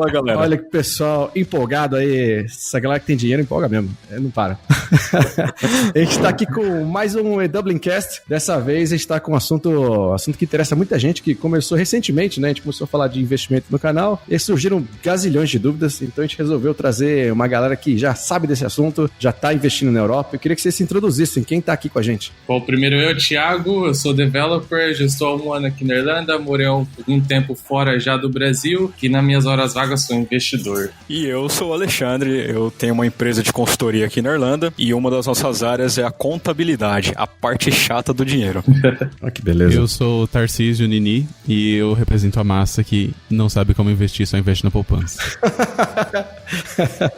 Fala, galera. Olha que pessoal empolgado aí. Essa galera que tem dinheiro empolga mesmo. Não para. A gente tá aqui com mais um Dublincast. Dessa vez a gente tá com um assunto que interessa muita gente, que começou recentemente, né? A gente começou a falar de investimento no canal e surgiram gazilhões de dúvidas. Então a gente resolveu trazer uma galera que já sabe desse assunto, já tá investindo na Europa. Eu queria que vocês se introduzissem. Quem tá aqui com a gente? Bom, primeiro eu, Thiago, eu sou developer, já estou há um ano aqui na Irlanda, morei algum tempo fora já do Brasil, e nas minhas horas vagas sou investidor. E eu sou o Alexandre, eu tenho uma empresa de consultoria aqui na Irlanda e uma das nossas áreas é a contabilidade, a parte chata do dinheiro. Ah, que beleza. Eu sou o Tarcísio Nini e eu represento a massa que não sabe como investir, só investe na poupança.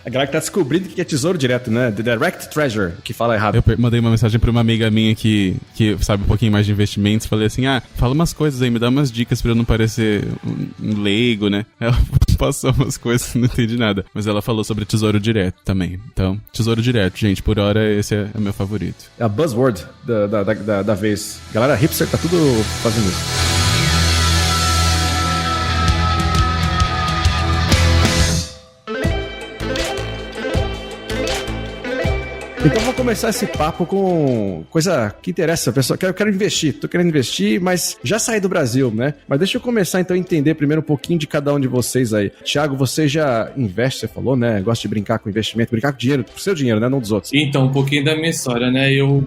A galera que tá descobrindo que é tesouro direto, né? The Direct Treasure, que fala errado. Eu mandei uma mensagem pra uma amiga minha que sabe um pouquinho mais de investimentos. Falei assim, fala umas coisas aí, me dá umas dicas pra eu não parecer um leigo, né? Ela passou umas coisas, não entendi nada. Mas ela falou sobre tesouro direto também. Então, tesouro direto, gente, por hora esse é o meu favorito. É a buzzword da vez. Galera hipster tá tudo fazendo isso. Então vamos começar esse papo com coisa que interessa, pessoal. Eu quero investir, tô querendo investir, mas já saí do Brasil, né? Mas deixa eu começar então a entender primeiro um pouquinho de cada um de vocês aí. Thiago, você já investe, você falou, né? Gosta de brincar com investimento, brincar com dinheiro, pro seu dinheiro, né? Não dos outros. Então, um pouquinho da minha história, né? Eu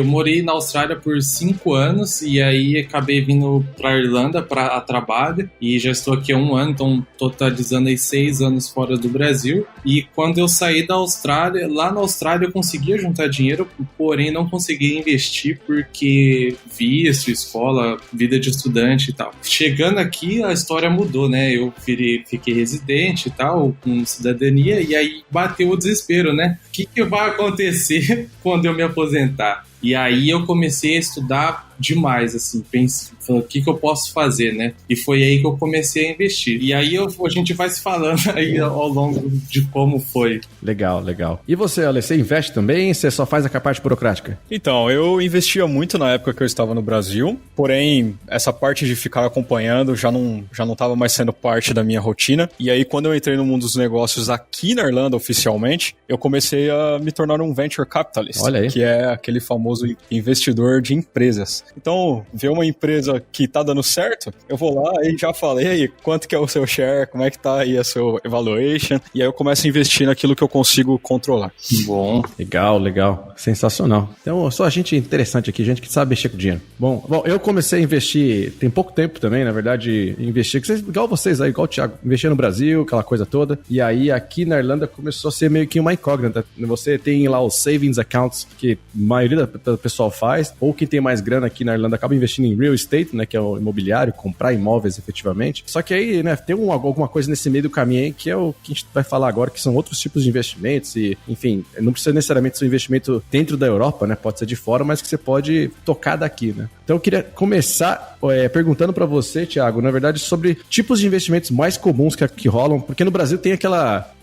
morei na Austrália por 5 anos e aí acabei vindo pra Irlanda a trabalho e já estou aqui há 1 ano, então totalizando aí 6 anos fora do Brasil. E quando eu saí da Austrália, lá na Austrália eu conseguia juntar dinheiro, porém não conseguia investir porque visto, escola, vida de estudante e tal. Chegando aqui, a história mudou, né? Eu fiquei residente e tal, com cidadania, e aí bateu o desespero, né? O que vai acontecer quando eu me aposentar? E aí eu comecei a estudar demais, assim, o que eu posso fazer, né? E foi aí que eu comecei a investir. E aí a gente vai se falando aí ao longo de como foi. Legal, legal. E você, Ale, você investe também? Você só faz a parte burocrática? Então, eu investia muito na época que eu estava no Brasil, porém, essa parte de ficar acompanhando já não estava mais sendo parte da minha rotina. E aí, quando eu entrei no mundo dos negócios aqui na Irlanda, oficialmente, eu comecei a me tornar um venture capitalist. Olha aí. Que é aquele famoso investidor de empresas. Então, ver uma empresa que tá dando certo, eu vou lá e já falei, aí, quanto que é o seu share, como é que tá aí a sua evaluation, e aí eu começo a investir naquilo que eu consigo controlar. Bom. Legal. Sensacional. Então, só gente interessante aqui, gente que sabe mexer com dinheiro. Bom, eu comecei a investir, tem pouco tempo também, na verdade, investir, igual vocês aí, igual o Thiago, investir no Brasil, aquela coisa toda, e aí aqui na Irlanda começou a ser meio que uma incógnita. Você tem lá os savings accounts, que a maioria do pessoal faz, ou quem tem mais grana aqui na Irlanda acaba investindo em real estate, né, que é o imobiliário, comprar imóveis efetivamente. Só que aí, né, tem alguma coisa nesse meio do caminho aí que é o que a gente vai falar agora, que são outros tipos de investimentos e, enfim, não precisa necessariamente ser um investimento dentro da Europa, né, pode ser de fora, mas que você pode tocar daqui, né. Então eu queria começar perguntando pra você, Thiago, na verdade, sobre tipos de investimentos mais comuns que rolam, porque no Brasil tem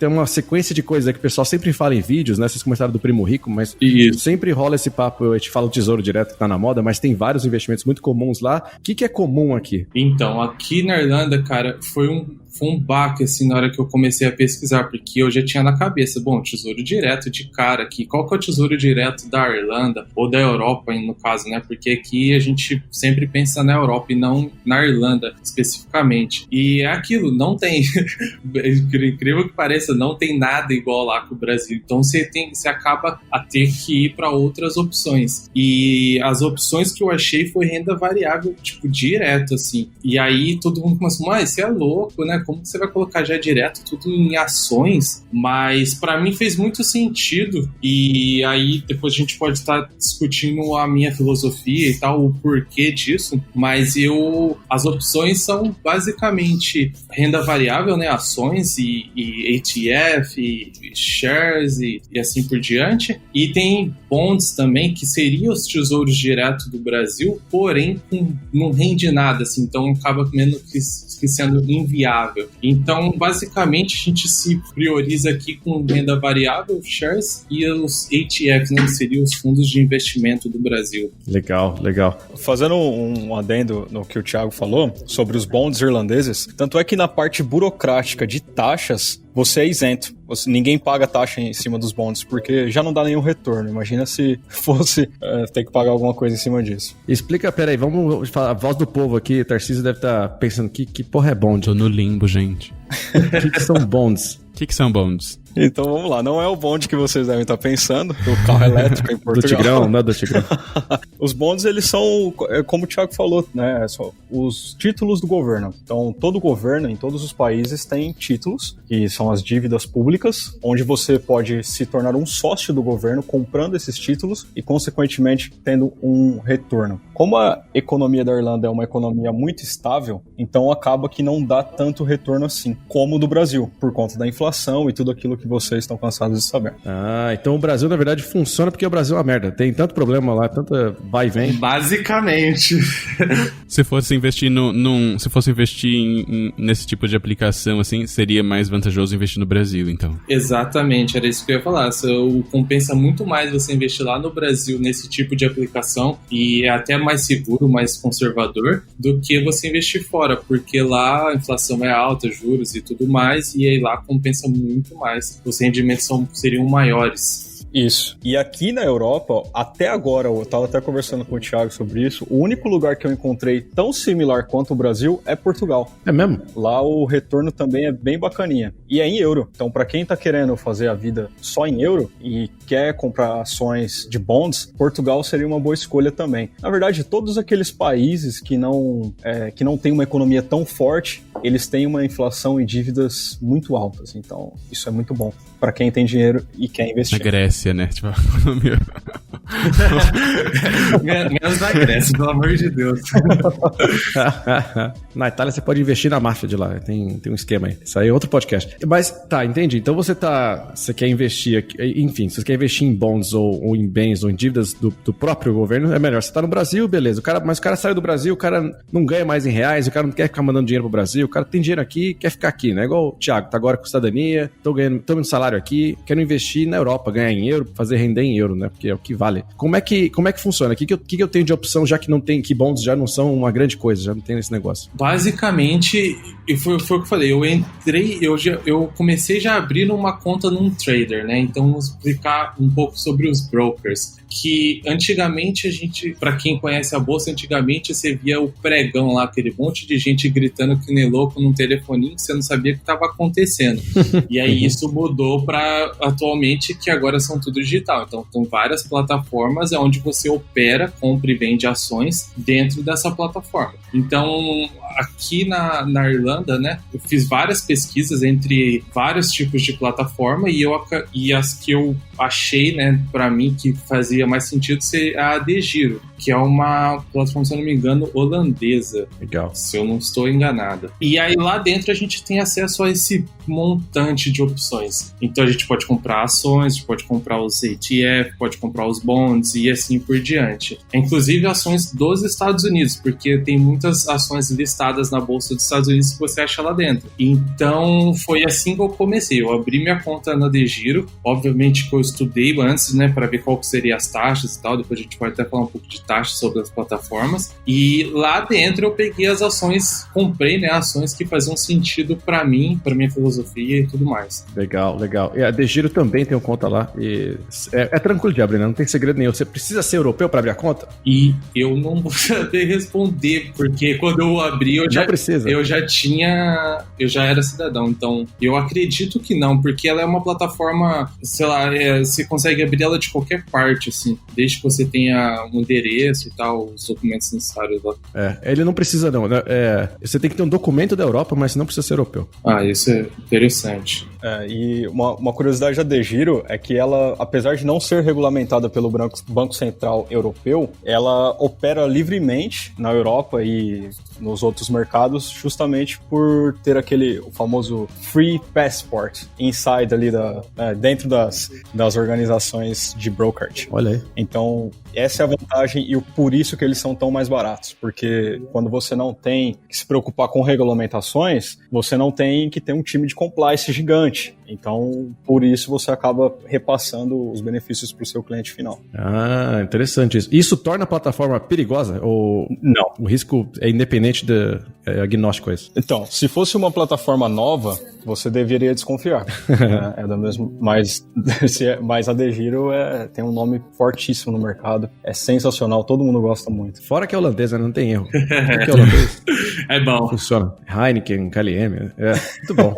uma sequência de coisas que o pessoal sempre fala em vídeos, né, vocês começaram do Primo Rico, mas sempre rola esse papo, a gente fala o tesouro direto que tá na moda, mas tem vários investimentos muito comuns lá. O que é comum aqui? Então, aqui na Irlanda, cara, foi um baque, assim, na hora que eu comecei a pesquisar, porque eu já tinha na cabeça, bom, tesouro direto de cara aqui, qual que é o tesouro direto da Irlanda, ou da Europa, no caso, né, porque aqui a gente sempre pensa na Europa e não na Irlanda, especificamente, e é aquilo, não tem, incrível que pareça, não tem nada igual lá com o Brasil, então você acaba a ter que ir para outras opções, e as opções que eu achei foi renda variável, tipo, direto, assim, e aí todo mundo começou, mas você é louco, né, como você vai colocar já direto tudo em ações? Mas para mim fez muito sentido, e aí depois a gente pode estar discutindo a minha filosofia e tal, o porquê disso, mas as opções são basicamente renda variável, né, ações e ETF, e shares e assim por diante, e tem bonds também, que seria os tesouros diretos do Brasil, porém não rende nada, assim, então acaba menos que sendo inviável. Então, basicamente, a gente se prioriza aqui com renda variável, shares, e os ETFs, né, que seriam os fundos de investimento do Brasil. Legal, legal. Fazendo um adendo no que o Thiago falou sobre os bonds irlandeses, tanto é que na parte burocrática de taxas, você é isento. Ninguém paga taxa em cima dos bonds, porque já não dá nenhum retorno. Imagina se fosse ter que pagar alguma coisa em cima disso. Explica, peraí, vamos falar, a voz do povo aqui, Tarcísio deve estar pensando, que porra é bond? Tô no limbo, gente. O que são bonds? O que são bonds? Então vamos lá, não é o bonde que vocês devem estar pensando, do carro elétrico em Portugal. Do Tigrão, não é do Tigrão. Os bonds, eles são, como o Thiago falou, né, são os títulos do governo. Então todo governo, em todos os países, tem títulos, que são as dívidas públicas, onde você pode se tornar um sócio do governo comprando esses títulos e, consequentemente, tendo um retorno. Como a economia da Irlanda é uma economia muito estável, então acaba que não dá tanto retorno assim, como o do Brasil, por conta da inflação e tudo aquilo que vocês estão cansados de saber. Ah, então o Brasil, na verdade, funciona porque o Brasil é uma merda. Tem tanto problema lá, tanta vai e vem. Basicamente. Se fosse investir nesse tipo de aplicação, assim, seria mais vantajoso investir no Brasil, então. Exatamente, era isso que eu ia falar. Compensa muito mais você investir lá no Brasil nesse tipo de aplicação, e é até mais seguro, mais conservador, do que você investir fora, porque lá a inflação é alta, juros e tudo mais, e aí lá compensa muito mais. Os rendimentos seriam maiores. Isso. E aqui na Europa, até agora, eu tava até conversando com o Thiago sobre isso, o único lugar que eu encontrei tão similar quanto o Brasil é Portugal. É mesmo? Lá o retorno também é bem bacaninha. E é em euro. Então, para quem tá querendo fazer a vida só em euro e quer comprar ações de bonds, Portugal seria uma boa escolha também. Na verdade, todos aqueles países que não têm uma economia tão forte, eles têm uma inflação e dívidas muito altas. Então, isso é muito bom para quem tem dinheiro e quer investir. Na Grécia, né? Tipo, a economia... Menos na Grécia, pelo amor de Deus. Na Itália você pode investir na máfia de lá. Tem um esquema aí. Isso aí é outro podcast. Mas, tá, entendi. Então você quer investir, enfim, se você quer investir em bonds ou em bens ou em dívidas do próprio governo, é melhor. Você tá no Brasil, beleza. Mas o cara saiu do Brasil, o cara não ganha mais em reais, o cara não quer ficar mandando dinheiro pro Brasil, o cara tem dinheiro aqui, quer ficar aqui, né? Igual o Thiago, tá agora com cidadania, tô ganhando salário aqui, quero investir na Europa, ganhar em euro, fazer render em euro, né? Porque é o que vale. Como é que funciona? O que eu tenho de opção, já que não tem, que bonds já não são uma grande coisa, já não tem esse negócio? Basicamente, foi o que eu falei, eu comecei já abrindo uma conta num trader, né? Então, vou explicar um pouco sobre os brokers. Que antigamente pra quem conhece a bolsa, antigamente você via o pregão lá, aquele monte de gente gritando que nem louco num telefoninho que você não sabia o que estava acontecendo. E aí isso mudou para atualmente, que agora são tudo digital. Então tem várias plataformas onde você opera, compra e vende ações dentro dessa plataforma. Então aqui na Irlanda, né, eu fiz várias pesquisas entre vários tipos de plataforma e as que eu achei, né, para mim que fazia mais sentido ser a DeGiro, que é uma plataforma, se eu não me engano, holandesa. Legal. Se eu não estou enganado. E aí lá dentro a gente tem acesso a esse montante de opções. Então a gente pode comprar ações, a gente pode comprar os ETF, pode comprar os bonds e assim por diante. Inclusive ações dos Estados Unidos, porque tem muitas ações listadas na Bolsa dos Estados Unidos que você acha lá dentro. Então foi assim que eu comecei. Eu abri minha conta na DeGiro. Obviamente que eu estudei antes, né, para ver qual que seriam as taxas e tal. Depois a gente pode até falar um pouco de taxas sobre as plataformas. E lá dentro eu peguei as ações, comprei, né, ações que faziam sentido para mim, para minha filosofia e tudo mais. Legal, legal. E a DeGiro também tem uma conta lá. E é tranquilo de abrir, né? Não tem segredo nenhum. Você precisa ser europeu para abrir a conta? E eu não vou saber responder, porque quando eu abri, eu já era cidadão. Então, eu acredito que não, porque ela é uma plataforma, sei lá, você consegue abrir ela de qualquer parte, assim, desde que você tenha um endereço e tal, os documentos necessários lá. Ele não precisa não, né? Você tem que ter um documento da Europa, mas não precisa ser europeu. Ah, isso é interessante. E uma curiosidade da DeGiro é que ela, apesar de não ser regulamentada pelo Banco Central Europeu, ela opera livremente na Europa e nos outros mercados, justamente por ter o famoso free passport inside ali dentro das organizações de brokerage. Olha aí. Então, essa é a vantagem e por isso que eles são tão mais baratos, porque quando você não tem que se preocupar com regulamentações, você não tem que ter um time de compliance gigante. Então, por isso você acaba repassando os benefícios para o seu cliente final. Ah, interessante isso. Isso torna a plataforma perigosa? Ou não? O risco é independente é agnóstico a isso? Então, se fosse uma plataforma nova, você deveria desconfiar. É da mesma, mas a DEGIRO tem um nome fortíssimo no mercado. É sensacional, todo mundo gosta muito. Fora que é holandesa, não tem erro. Fora que é holandês. É bom. Funciona. Heineken, KLM, muito bom.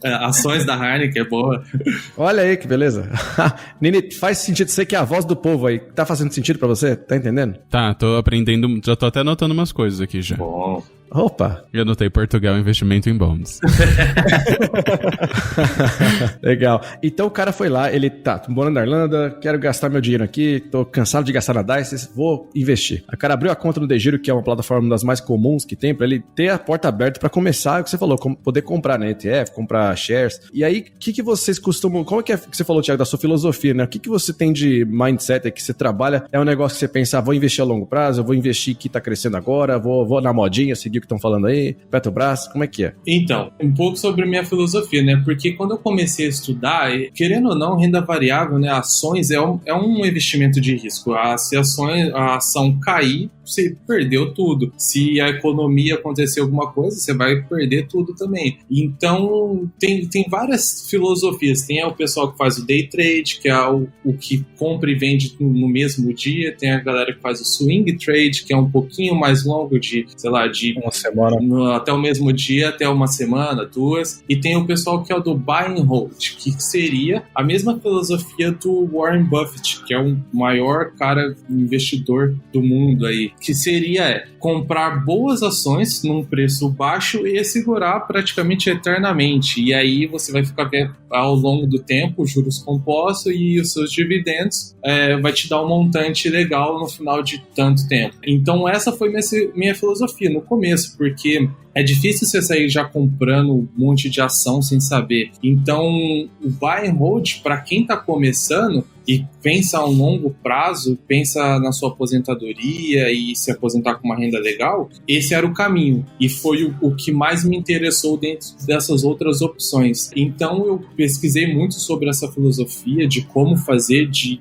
Ações da Heineken é boa. Olha aí que beleza. Nini, faz sentido, você que é a voz do povo aí. Tá fazendo sentido pra você? Tá entendendo? Tá, tô aprendendo, já tô até anotando umas coisas aqui já. Bom. Opa! Eu anotei Portugal, investimento em bonds. Legal. Então o cara foi lá, ele morando na Irlanda, quero gastar meu dinheiro aqui, tô cansado de gastar na Dice, vou investir. O cara abriu a conta no DEGIRO, que é uma plataforma das mais comuns que tem, pra ele ter a porta aberta pra começar, o que você falou, poder comprar, né, ETF, comprar shares. E aí, o que vocês costumam, como é que você falou, Thiago, da sua filosofia, né? O que você tem de mindset, que você trabalha, é um negócio que você pensa, vou investir a longo prazo, eu vou investir que tá crescendo agora, vou na modinha, seguir o que estão falando aí, Petrobras, como é que é? Então, um pouco sobre minha filosofia, né? Porque quando eu comecei a estudar, querendo ou não, renda variável, né? Ações é um investimento de risco. Se a ação cair, você perdeu tudo. Se a economia acontecer alguma coisa, você vai perder tudo também. Então, tem várias filosofias. Tem o pessoal que faz o day trade, que é o que compra e vende no mesmo dia. Tem a galera que faz o swing trade, que é um pouquinho mais longo, de uma semana. Até o mesmo dia, até uma semana, 2. E tem o pessoal que é o do buy and hold, que seria a mesma filosofia do Warren Buffett, que é o maior investidor do mundo aí, que seria comprar boas ações num preço baixo e segurar praticamente eternamente. E aí você vai ficar vendo ao longo do tempo os juros compostos e os seus dividendos vai te dar um montante legal no final de tanto tempo. Então essa foi minha filosofia no começo, porque é difícil você sair já comprando um monte de ação sem saber. Então, o buy and hold, para quem está começando e pensa a um longo prazo, pensa na sua aposentadoria e se aposentar com uma renda legal, esse era o caminho. E foi o que mais me interessou dentro dessas outras opções. Então, eu pesquisei muito sobre essa filosofia de como fazer, de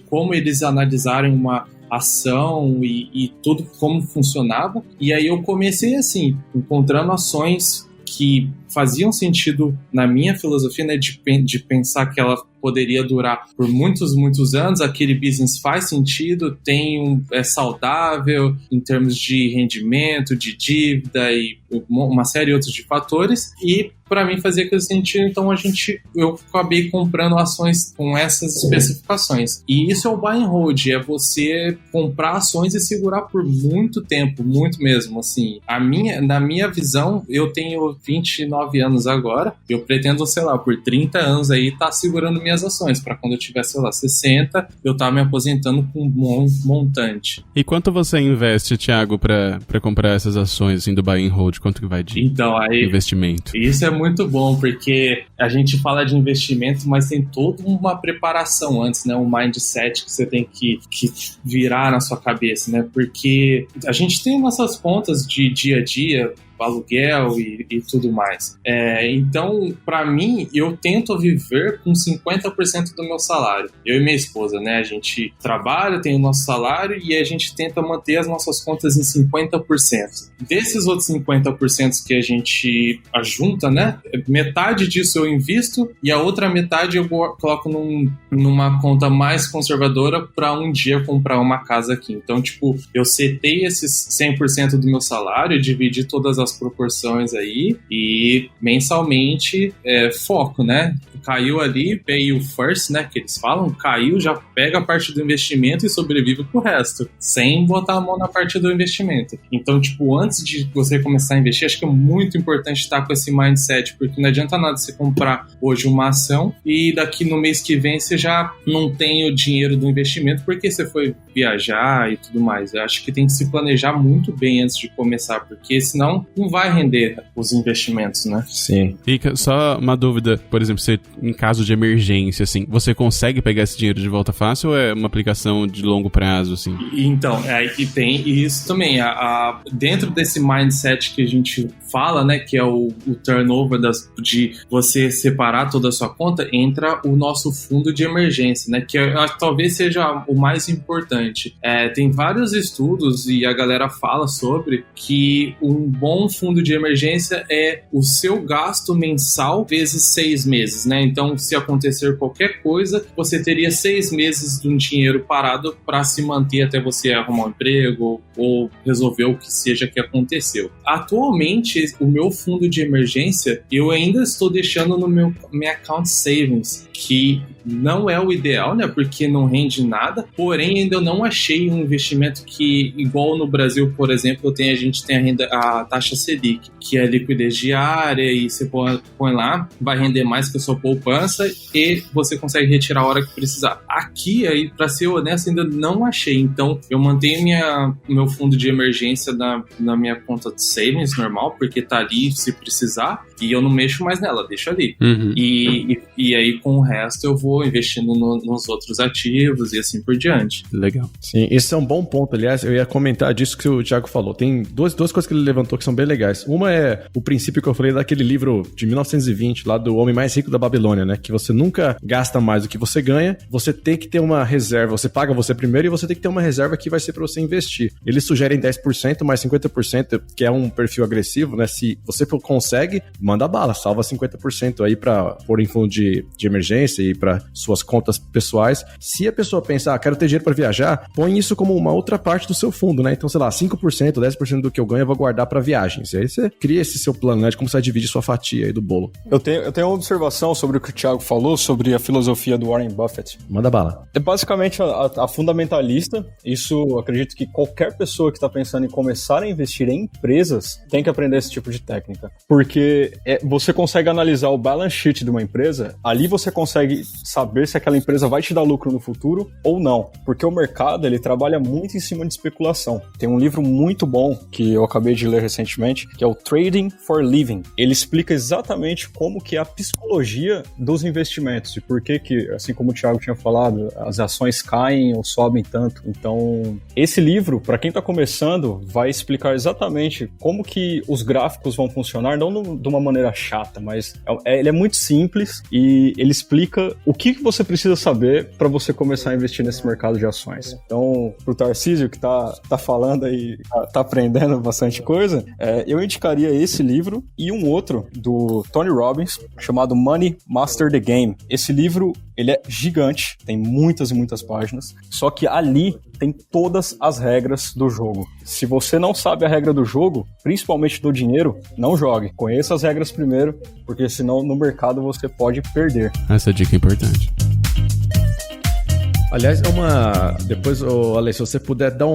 como eles analisarem uma ação e tudo como funcionava. E aí eu comecei assim, encontrando ações que faziam sentido na minha filosofia, né, de pensar que ela poderia durar por muitos, muitos anos. Aquele business faz sentido, é saudável em termos de rendimento, de dívida e uma série de outros de fatores. E para mim fazia aquele sentido, então eu acabei comprando ações com essas especificações. E isso é o buy and hold, é você comprar ações e segurar por muito tempo, muito mesmo, assim. Na minha visão, eu tenho 29 anos agora, eu pretendo, sei lá, por 30 anos aí, estar segurando minhas ações, para quando eu tiver, sei lá, 60, eu estar me aposentando com um bom montante. E quanto você investe, Thiago, para comprar essas ações assim, do buy and hold? Quanto que vai de investimento? Isso é muito bom, porque a gente fala de investimento, mas tem toda uma preparação antes, né? Um mindset que você tem que virar na sua cabeça, né? Porque a gente tem nossas contas de dia a dia, aluguel e tudo mais. Então, para mim, eu tento viver com 50% do meu salário. Eu e minha esposa, né? A gente trabalha, tem o nosso salário e a gente tenta manter as nossas contas em 50%. Desses outros 50% que a gente ajunta, né? Metade disso eu invisto e a outra metade eu coloco numa conta mais conservadora para um dia comprar uma casa aqui. Então, tipo, eu setei esses 100% do meu salário, dividi todas as proporções aí e mensalmente foco, né? caiu ali, pay you first, né, que eles falam, caiu, já pega a parte do investimento e sobrevive pro resto, sem botar a mão na parte do investimento. Então, tipo, antes de você começar a investir, acho que é muito importante estar com esse mindset, porque não adianta nada você comprar hoje uma ação e daqui no mês que vem você já não tem o dinheiro do investimento porque você foi viajar e tudo mais. Eu acho que tem que se planejar muito bem antes de começar, porque senão não vai render os investimentos, né? Sim. Rica, só uma dúvida, por exemplo, você, em caso de emergência, assim, você consegue pegar esse dinheiro de volta fácil ou é uma aplicação de longo prazo, assim? Então, e tem isso também, dentro desse mindset que a gente fala, né, que é o turnover de você separar toda a sua conta, entra o nosso fundo de emergência, né, que talvez seja o mais importante. Tem vários estudos e a galera fala sobre que um bom fundo de emergência é o seu gasto mensal vezes 6 meses, né? Então, se acontecer qualquer coisa, você teria 6 meses de um dinheiro parado para se manter até você arrumar um emprego ou resolver o que seja que aconteceu. Atualmente, o meu fundo de emergência, eu ainda estou deixando no meu account savings, que não é o ideal, né? Porque não rende nada. Porém, ainda não achei um investimento que, igual no Brasil, por exemplo, a gente tem a taxa Selic, que é liquidez diária e você põe lá, vai render mais que a sua poupança e você consegue retirar a hora que precisar. Aqui, aí, para ser honesto, ainda não achei. Então, eu mantenho meu fundo de emergência na minha conta de savings normal, porque tá ali se precisar, e eu não mexo mais nela, deixo ali. Uhum. E aí, com o resto, eu vou investindo nos outros ativos e assim por diante. Legal. Sim, esse é um bom ponto. Aliás, eu ia comentar disso que o Thiago falou. Tem duas coisas que ele levantou que são bem legais. Uma é o princípio que eu falei daquele livro de 1920, lá do Homem Mais Rico da Babilônia, né? Que você nunca gasta mais do que você ganha, você tem que ter uma reserva, você paga você primeiro e você tem que ter uma reserva que vai ser para você investir. Eles sugerem 10% mais 50%, que é um perfil agressivo, né? Se você consegue, manda bala, salva 50% aí para pôr em fundo de emergência e para suas contas pessoais. Se a pessoa pensar, quero ter dinheiro para viajar, põe isso como uma outra parte do seu fundo, né? Então, sei lá, 5%, 10% do que eu ganho eu vou guardar para viagens. E aí você cria esse seu plano, né? De como você vai dividir sua fatia aí do bolo. Eu tenho uma observação sobre o que o Thiago falou, sobre a filosofia do Warren Buffett. Manda bala. É basicamente a fundamentalista. Isso, eu acredito que qualquer pessoa que está pensando em começar a investir em empresas tem que aprender esse tipo de técnica. Porque você consegue analisar o balance sheet de uma empresa, ali você consegue saber se aquela empresa vai te dar lucro no futuro ou não. Porque o mercado, ele trabalha muito em cima de especulação. Tem um livro muito bom que eu acabei de ler recentemente, que é o Trading for Living. Ele explica exatamente como que é a psicologia dos investimentos e por que, assim como o Thiago tinha falado, as ações caem ou sobem tanto. Então, esse livro, para quem está começando, vai explicar exatamente como que os gráficos vão funcionar, não de uma maneira chata, mas ele é muito simples e ele explica o que você precisa saber para você começar a investir nesse mercado de ações. Então, pro Tarcísio que tá falando aí, tá aprendendo bastante coisa, eu indicaria esse livro e um outro do Tony Robbins, chamado Money Master the Game. Esse livro, ele é gigante, tem muitas e muitas páginas, só que ali tem todas as regras do jogo. Se você não sabe a regra do jogo, principalmente do dinheiro, não jogue. Conheça as regras primeiro, porque senão no mercado você pode perder. Essa dica é importante. Aliás, depois, Ale, se você puder dar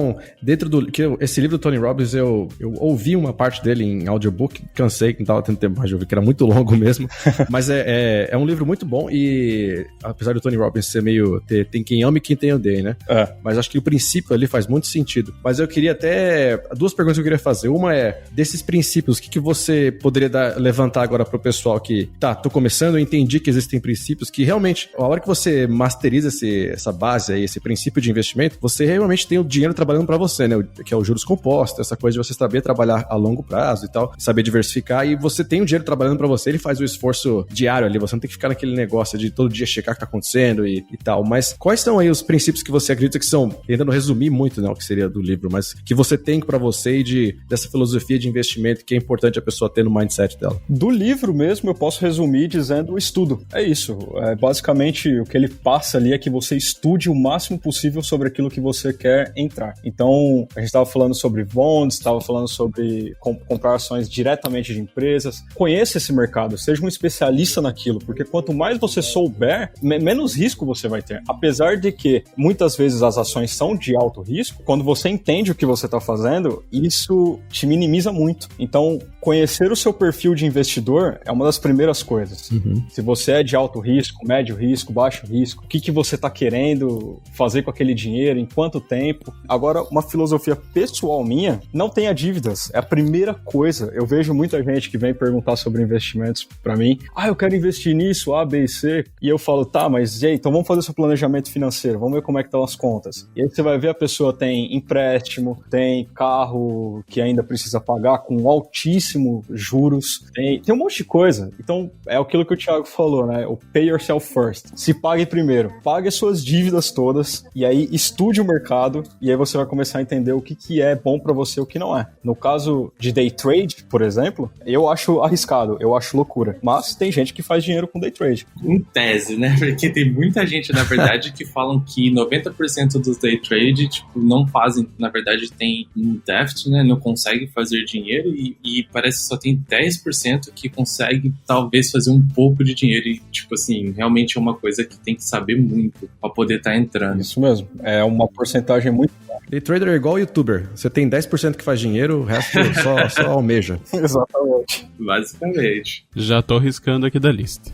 dentro do... Esse livro do Tony Robbins, eu ouvi uma parte dele em audiobook, cansei, que não tava tendo tempo mais de ouvir, que era muito longo mesmo. Mas é um livro muito bom e, apesar do Tony Robbins ser meio... Tem quem ama e quem tem odeia, né? Mas acho que o princípio ali faz muito sentido. Mas eu queria até... Duas perguntas que eu queria fazer. Uma é, desses princípios, o que você poderia levantar agora pro pessoal que... Tô começando, eu entendi que existem princípios que realmente, a hora que você masteriza essa base aí, esse princípio de investimento, você realmente tem o dinheiro trabalhando para você, né? Que é o juros compostos, essa coisa de você saber trabalhar a longo prazo e tal, saber diversificar, e você tem o dinheiro trabalhando para você, ele faz o esforço diário ali, você não tem que ficar naquele negócio de todo dia checar o que tá acontecendo e tal. Mas quais são aí os princípios que você acredita que são, tentando resumir muito, né, o que seria do livro, mas que você tem para você e dessa filosofia de investimento que é importante a pessoa ter no mindset dela? Do livro mesmo, eu posso resumir dizendo o estudo. É isso. Basicamente, o que ele passa ali é que você estude estude o máximo possível sobre aquilo que você quer entrar. Então, a gente estava falando sobre bonds, estava falando sobre comprar ações diretamente de empresas. Conheça esse mercado, seja um especialista naquilo, porque quanto mais você souber, menos risco você vai ter. Apesar de que muitas vezes as ações são de alto risco, quando você entende o que você está fazendo, isso te minimiza muito. Então, conhecer o seu perfil de investidor é uma das primeiras coisas. Se você é de alto risco, médio risco, baixo risco, o que você está querendo fazer com aquele dinheiro, em quanto tempo. Agora, uma filosofia pessoal minha, não tenha dívidas. É a primeira coisa. Eu vejo muita gente que vem perguntar sobre investimentos para mim. Eu quero investir nisso, A, B e C. E eu falo, tá, mas e aí, então vamos fazer seu planejamento financeiro, vamos ver como é que estão as contas. E aí você vai ver a pessoa tem empréstimo, tem carro que ainda precisa pagar com altíssimo juros, tem um monte de coisa. Então, é aquilo que o Thiago falou, né? O pay yourself first. Se pague primeiro. Pague as suas dívidas todas e aí estude o mercado e aí você vai começar a entender o que é bom para você e o que não é. No caso de day trade, por exemplo, eu acho arriscado, eu acho loucura. Mas tem gente que faz dinheiro com day trade. Em tese, né? Porque tem muita gente, na verdade, que falam que 90% dos day trade, tipo, não fazem, na verdade, tem um déficit, né? Não consegue fazer dinheiro e parece que só tem 10% que consegue, talvez, fazer um pouco de dinheiro. E, tipo assim, realmente é uma coisa que tem que saber muito pra poder estar entrando. Isso mesmo. É uma porcentagem muito baixa. Day trader é igual youtuber. Você tem 10% que faz dinheiro, o resto só almeja. Exatamente. Basicamente. Já tô riscando aqui da lista.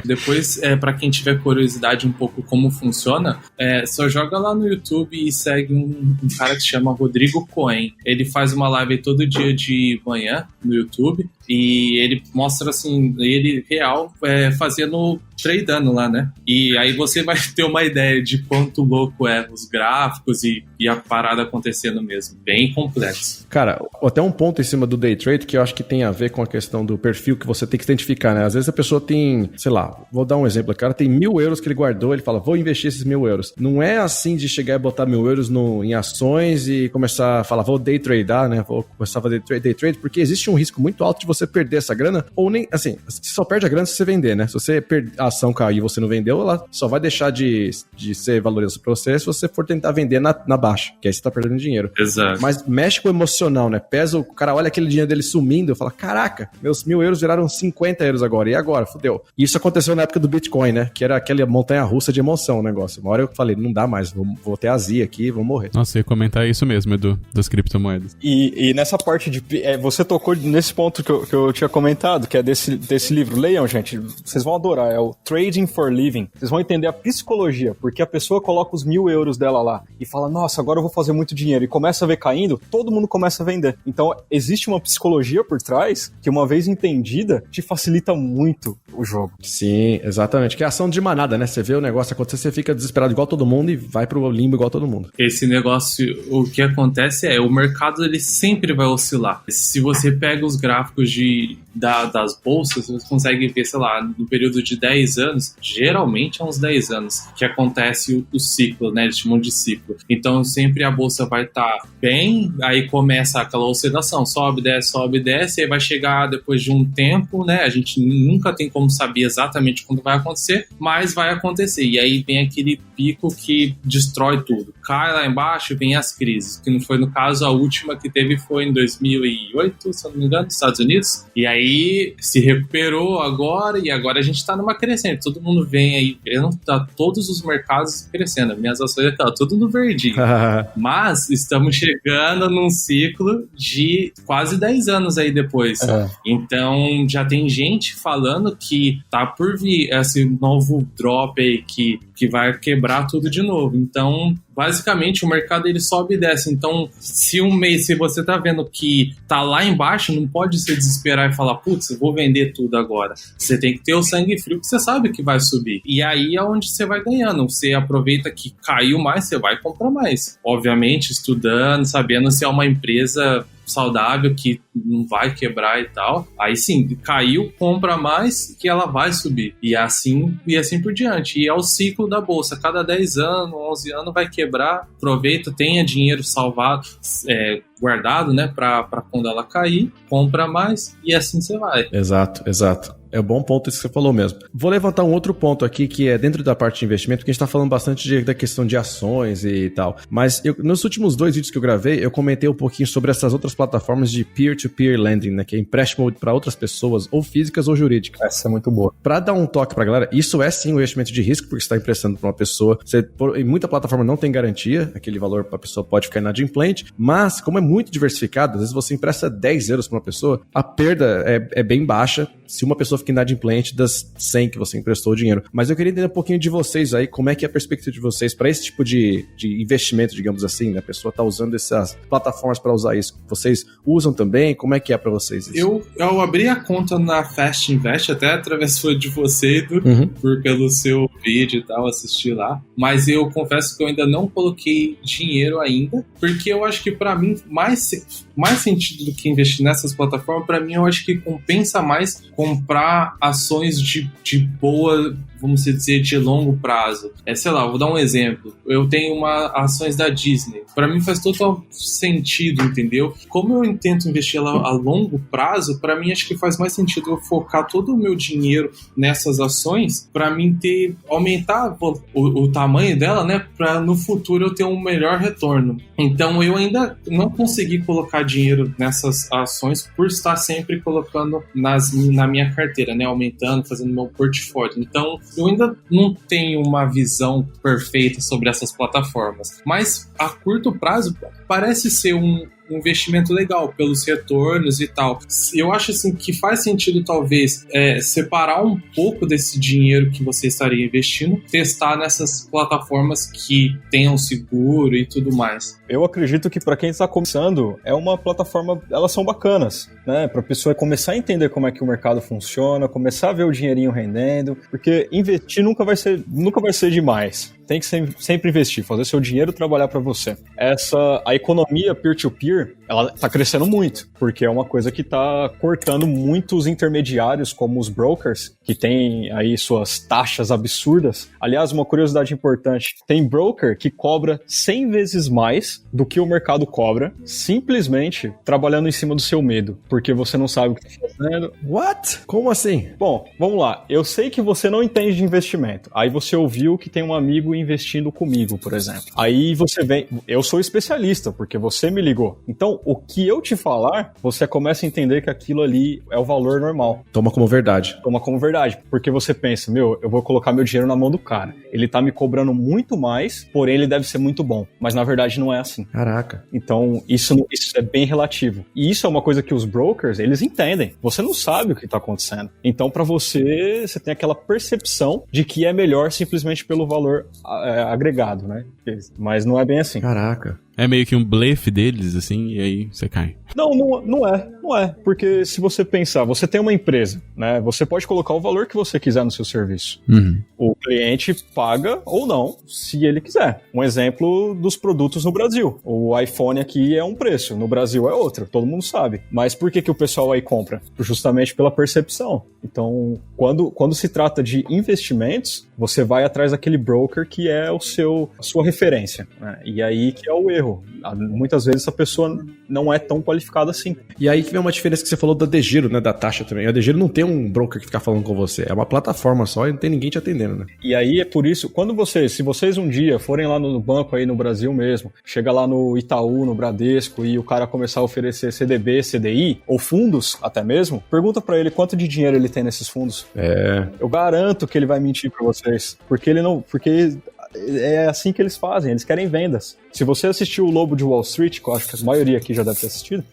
Depois, pra quem tiver curiosidade um pouco como funciona, só joga lá no YouTube e segue um cara que se chama Rodrigo Cohen. Ele faz uma live todo dia de manhã no YouTube e ele mostra assim, ele real fazendo tradeando lá, né? E aí você vai ter uma ideia de quanto louco é os gráficos e a parada acontecendo mesmo. Bem complexo. Cara, até um ponto em cima do day trade que eu acho que tem a ver com a questão do perfil que você tem que identificar, né? Às vezes a pessoa tem, sei lá, vou dar um exemplo, o cara tem 1.000 euros que ele guardou, ele fala, vou investir esses 1.000 euros. Não é assim de chegar e botar 1.000 euros em ações e começar a falar, vou day tradear, né? Vou começar a fazer day trade, porque existe um risco muito alto de você perder essa grana, ou nem, assim, você só perde a grana se você vender, né? Se você a ação cair e você não vendeu, ela só vai deixar de ser valorizada para você se você for tentar vender na baixa, que aí você tá perdendo dinheiro. Exato. Mas mexe com o emocional, né? Pesa, o cara olha aquele dinheiro dele sumindo e fala, caraca, meus 1.000 euros viraram 50 euros agora, e agora? Fudeu. E isso aconteceu na época do Bitcoin, né? Que era aquela montanha-russa de emoção o negócio. Uma hora eu falei, não dá mais, vou ter azia aqui, vou morrer. Nossa, eu ia comentar isso mesmo, Edu, das criptomoedas. E nessa parte de... você tocou nesse ponto que eu tinha comentado, que é desse livro. Leiam, gente, vocês vão adorar. É o Trading for Living. Vocês vão entender a psicologia, porque a pessoa coloca os 1.000 euros dela lá e fala, nossa, agora eu vou fazer muito dinheiro. E começa a ver caindo, todo mundo começa a vender. Então, existe uma psicologia por trás que, uma vez entendida, te facilita muito o jogo. Sim, exatamente. Que é ação de manada, né? Você vê o negócio acontecer, você fica desesperado igual todo mundo e vai pro limbo igual todo mundo. Esse negócio, o que acontece o mercado ele sempre vai oscilar. Se você pega os gráficos das bolsas, você consegue ver, sei lá, no período de 10 anos, geralmente é uns 10 anos que acontece o ciclo, né? Eles chamam de ciclo. Então sempre a bolsa vai estar bem, aí começa aquela oscilação, sobe, desce, aí vai chegar depois de um tempo, né? A gente nunca tem como saber exatamente quando vai acontecer, mas vai acontecer. E aí vem aquele pico que destrói tudo. Cai lá embaixo, vem as crises, que não foi no caso, a última que teve foi em 2008, se eu não me engano, nos Estados Unidos. E aí se recuperou agora, e agora a gente tá numa crescente. Todo mundo vem aí, tá todos os mercados crescendo. Minhas ações estão tudo no verdinho. Mas estamos chegando num ciclo de quase 10 anos aí depois. Então já tem gente falando que tá por vir esse novo drop aí que vai quebrar tudo de novo. Então, basicamente, o mercado ele sobe e desce. Então, se você tá vendo que tá lá embaixo, não pode se desesperar e falar, putz, eu vou vender tudo agora. Você tem que ter o sangue frio, que você sabe que vai subir. E aí é onde você vai ganhando. Você aproveita que caiu mais, você vai comprar mais. Obviamente, estudando, sabendo se é uma empresa saudável, que não vai quebrar e tal. Aí sim, caiu, compra mais, que ela vai subir. E assim por diante. E é o ciclo da bolsa. Cada 10 anos, 11 anos vai quebrar. Aproveita, tenha dinheiro salvado, guardado, né, para quando ela cair, compra mais e assim você vai. Exato. É um bom ponto isso que você falou mesmo. Vou levantar um outro ponto aqui, que é dentro da parte de investimento, porque a gente tá falando bastante da questão de ações e tal. Mas nos últimos 2 vídeos que eu gravei, eu comentei um pouquinho sobre essas outras plataformas de peer-to-peer lending, né? Que é empréstimo para outras pessoas, ou físicas ou jurídicas. Essa é muito boa. Para dar um toque pra galera, isso é sim um investimento de risco, porque você está emprestando para uma pessoa. Em muita plataforma não tem garantia, aquele valor para a pessoa pode ficar inadimplente, mas como é muito diversificado, às vezes você empresta 10 euros para uma pessoa, a perda é bem baixa se uma pessoa fica inadimplente das 100 que você emprestou o dinheiro. Mas eu queria entender um pouquinho de vocês aí, como é que é a perspectiva de vocês para esse tipo de investimento, digamos assim, né? A pessoa tá usando essas plataformas para usar isso. Vocês usam também? Como é que é para vocês isso? Eu abri a conta na Fast Invest, até através de você, Edu, pelo seu vídeo e tal, assisti lá. Mas eu confesso que eu ainda não coloquei dinheiro ainda, porque eu acho que para mim, mais sentido do que investir nessas plataformas, para mim eu acho que compensa mais comprar ações de boa, vamos dizer, de longo prazo. Sei lá, vou dar um exemplo. Eu tenho ações da Disney. Para mim faz total sentido, entendeu? Como eu tento investir a longo prazo, para mim acho que faz mais sentido eu focar todo o meu dinheiro nessas ações para mim aumentar o tamanho dela, né? Para no futuro eu ter um melhor retorno. Então eu ainda não consegui colocar dinheiro nessas ações por estar sempre colocando na minha carteira, né? Aumentando, fazendo meu portfólio. Então eu ainda não tenho uma visão perfeita sobre essas plataformas, mas a curto prazo parece ser um investimento legal pelos retornos e tal. Eu acho assim que faz sentido talvez separar um pouco desse dinheiro que você estaria investindo, testar nessas plataformas que tenham seguro e tudo mais. Eu acredito que para quem está começando, é uma plataforma, elas são bacanas, né? Para a pessoa começar a entender como é que o mercado funciona, começar a ver o dinheirinho rendendo, porque investir nunca vai ser demais. Tem que sempre investir, fazer seu dinheiro trabalhar para você. A economia peer-to-peer, ela tá crescendo muito, porque é uma coisa que tá cortando muitos intermediários, como os brokers, que tem aí suas taxas absurdas. Aliás, uma curiosidade importante, tem broker que cobra 100 vezes mais do que o mercado cobra, simplesmente trabalhando em cima do seu medo, porque você não sabe o que tá fazendo. What? Como assim? Bom, vamos lá. Eu sei que você não entende de investimento. Aí você ouviu que tem um amigo investindo comigo, por exemplo. Aí você vem... Eu sou especialista, porque você me ligou. Então, o que eu te falar, você começa a entender que aquilo ali é o valor normal. Toma como verdade. Toma como verdade. Porque você pensa, eu vou colocar meu dinheiro na mão do cara. Ele tá me cobrando muito mais, porém ele deve ser muito bom. Mas na verdade não é assim. Caraca. Então, isso é bem relativo. E isso é uma coisa que os brokers, eles entendem. Você não sabe o que tá acontecendo. Então, pra você tem aquela percepção de que é melhor simplesmente pelo valor agregado, né? Mas não é bem assim. Caraca. É meio que um blefe deles, assim, e aí você cai. Não é. Porque se você pensar, você tem uma empresa, né? Você pode colocar o valor que você quiser no seu serviço. Uhum. O cliente paga ou não, se ele quiser. Um exemplo dos produtos no Brasil. O iPhone aqui é um preço, no Brasil é outro, todo mundo sabe. Mas por que o pessoal aí compra? Justamente pela percepção. Então, quando se trata de investimentos, você vai atrás daquele broker que é a sua referência, né? E aí que é o erro. Muitas vezes a pessoa não é tão qualificada assim. E aí que vem uma diferença que você falou da DeGiro, né? Da taxa também. A DeGiro não tem um broker que fica falando com você. É uma plataforma só e não tem ninguém te atendendo, né? E aí é por isso, se vocês um dia forem lá no banco aí no Brasil mesmo, chega lá no Itaú, no Bradesco, e o cara começar a oferecer CDB, CDI, ou fundos até mesmo, pergunta pra ele quanto de dinheiro ele tem nesses fundos. Eu garanto que ele vai mentir pra vocês. Porque é assim que eles fazem, eles querem vendas. Se você assistiu o Lobo de Wall Street, que eu acho que a maioria aqui já deve ter assistido,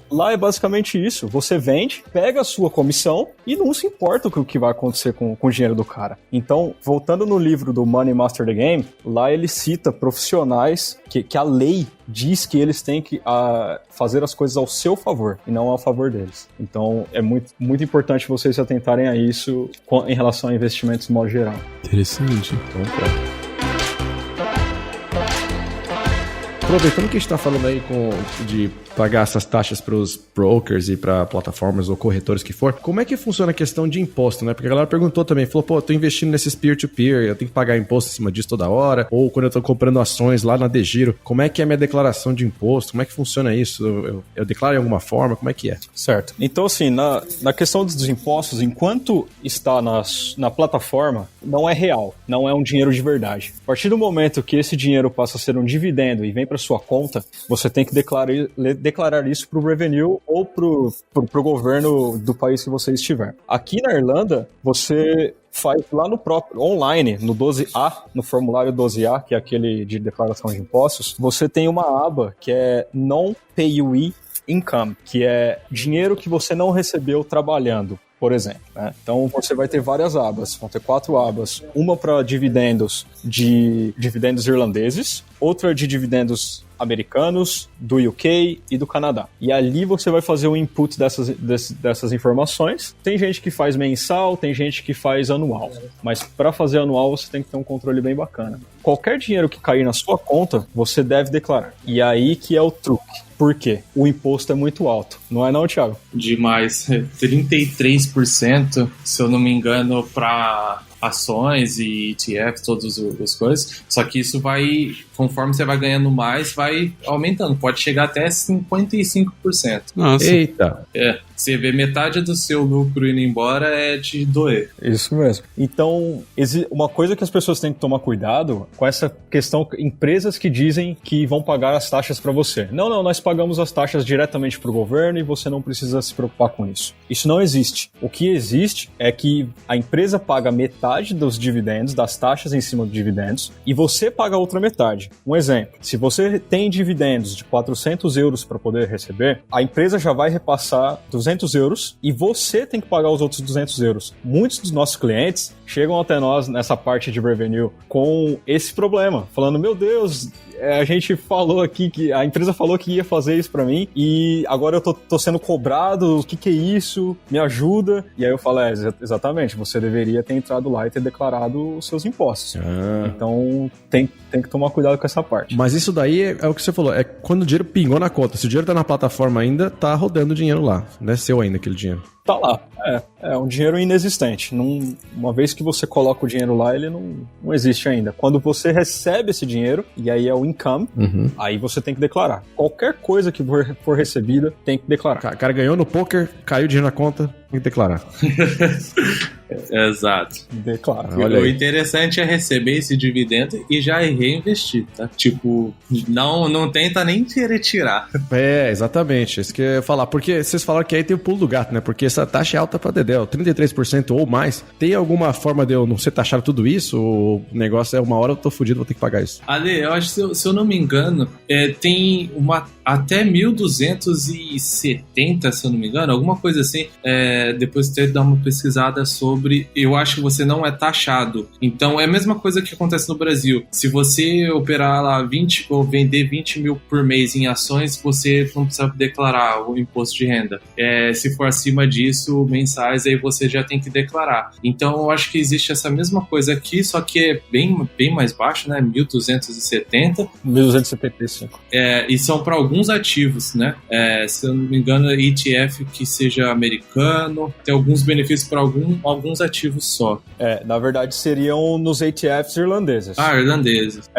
lá é basicamente isso. Você vende, pega a sua comissão e não se importa o que vai acontecer com o dinheiro do cara. Então, voltando no livro do Money Master the Game, lá ele cita profissionais que a lei diz que eles têm que fazer as coisas ao seu favor e não ao favor deles. Então, é muito, muito importante vocês se atentarem a isso em relação a investimentos de modo geral. Interessante. Então, Aproveitando que a gente está falando aí de pagar essas taxas para os brokers e para plataformas ou corretores que for, como é que funciona a questão de imposto, né? Porque a galera perguntou também, falou, pô, eu tô investindo nesses peer-to-peer, eu tenho que pagar imposto em cima disso toda hora, ou quando eu tô comprando ações lá na DeGiro, como é que é a minha declaração de imposto? Como é que funciona isso? Eu declaro de alguma forma? Como é que é? Certo. Então, assim, na questão dos impostos, enquanto está na plataforma, não é real, não é um dinheiro de verdade. A partir do momento que esse dinheiro passa a ser um dividendo e vem para sua conta, você tem que declarar isso para o revenue ou para o governo do país que você estiver. Aqui na Irlanda, você faz lá no próprio online, no 12A, no formulário 12A, que é aquele de declaração de impostos, você tem uma aba que é Non-Payee Income, que é dinheiro que você não recebeu trabalhando, por exemplo, né? Então você vai ter várias abas, vão ter 4 abas, uma para dividendos irlandeses, outra de dividendos americanos, do UK e do Canadá. E ali você vai fazer o input dessas informações. Tem gente que faz mensal, tem gente que faz anual, mas para fazer anual você tem que ter um controle bem bacana. Qualquer dinheiro que cair na sua conta, você deve declarar. E aí que é o truque. Por quê? O imposto é muito alto. Não é não, Thiago? Demais. 33%, se eu não me engano, para ações e ETF, todas as coisas. Só que isso vai, conforme você vai ganhando mais, vai aumentando. Pode chegar até 55%. Nossa. Eita! Você vê metade do seu lucro indo embora é de doer. Isso mesmo. Então, uma coisa que as pessoas têm que tomar cuidado com essa questão, empresas que dizem que vão pagar as taxas para você. Não, nós pagamos as taxas diretamente para o governo e você não precisa se preocupar com isso. Isso não existe. O que existe é que a empresa paga metade dos dividendos, das taxas em cima dos dividendos, e você paga a outra metade. Um exemplo, se você tem dividendos de 400 euros para poder receber, a empresa já vai repassar 200 euros e você tem que pagar os outros 200 euros. Muitos dos nossos clientes chegam até nós nessa parte de revenue com esse problema, falando, meu Deus, a gente falou aqui que a empresa falou que ia fazer isso pra mim e agora eu tô sendo cobrado, o que é isso? Me ajuda. E aí eu falo, exatamente, você deveria ter entrado lá e ter declarado os seus impostos. Então tem que tomar cuidado com essa parte. Mas isso daí é o que você falou, é quando o dinheiro pingou na conta. Se o dinheiro tá na plataforma ainda, tá rodando o dinheiro lá. Não é seu ainda aquele dinheiro. Tá lá. É um dinheiro inexistente. Uma vez que você coloca o dinheiro lá, ele não existe ainda. Quando você recebe esse dinheiro, e aí é o income, aí você tem que declarar. Qualquer coisa que for recebida, tem que declarar. O cara ganhou no poker, caiu o dinheiro na conta, tem que declarar. Exato. Declara. O interessante é receber esse dividendo e já reinvestir, tá? Tipo, não tenta nem querer tirar. Exatamente. Isso que eu ia falar. Porque vocês falaram que aí tem o pulo do gato, né? Porque essa taxa é alta pra dedéu, 33% ou mais. Tem alguma forma de eu não ser taxado tudo isso? Ou o negócio é uma hora eu tô fudido, vou ter que pagar isso? Ale, eu acho que se eu não me engano, tem até 1.270, se eu não me engano, alguma coisa assim. Depois de dar uma pesquisada sobre, eu acho que você não é taxado. Então é a mesma coisa que acontece no Brasil. Se você operar lá 20 ou vender 20 mil por mês em ações, você não precisa declarar o imposto de renda. Se for acima disso, mensais, aí você já tem que declarar. Então eu acho que existe essa mesma coisa aqui, só que é bem mais baixo, né? 1.270. 1.275. E são para alguns ativos, né? Se eu não me engano, ETF que seja americano, tem alguns benefícios para alguns ativos só. Na verdade seriam nos ETFs irlandeses. Irlandeses.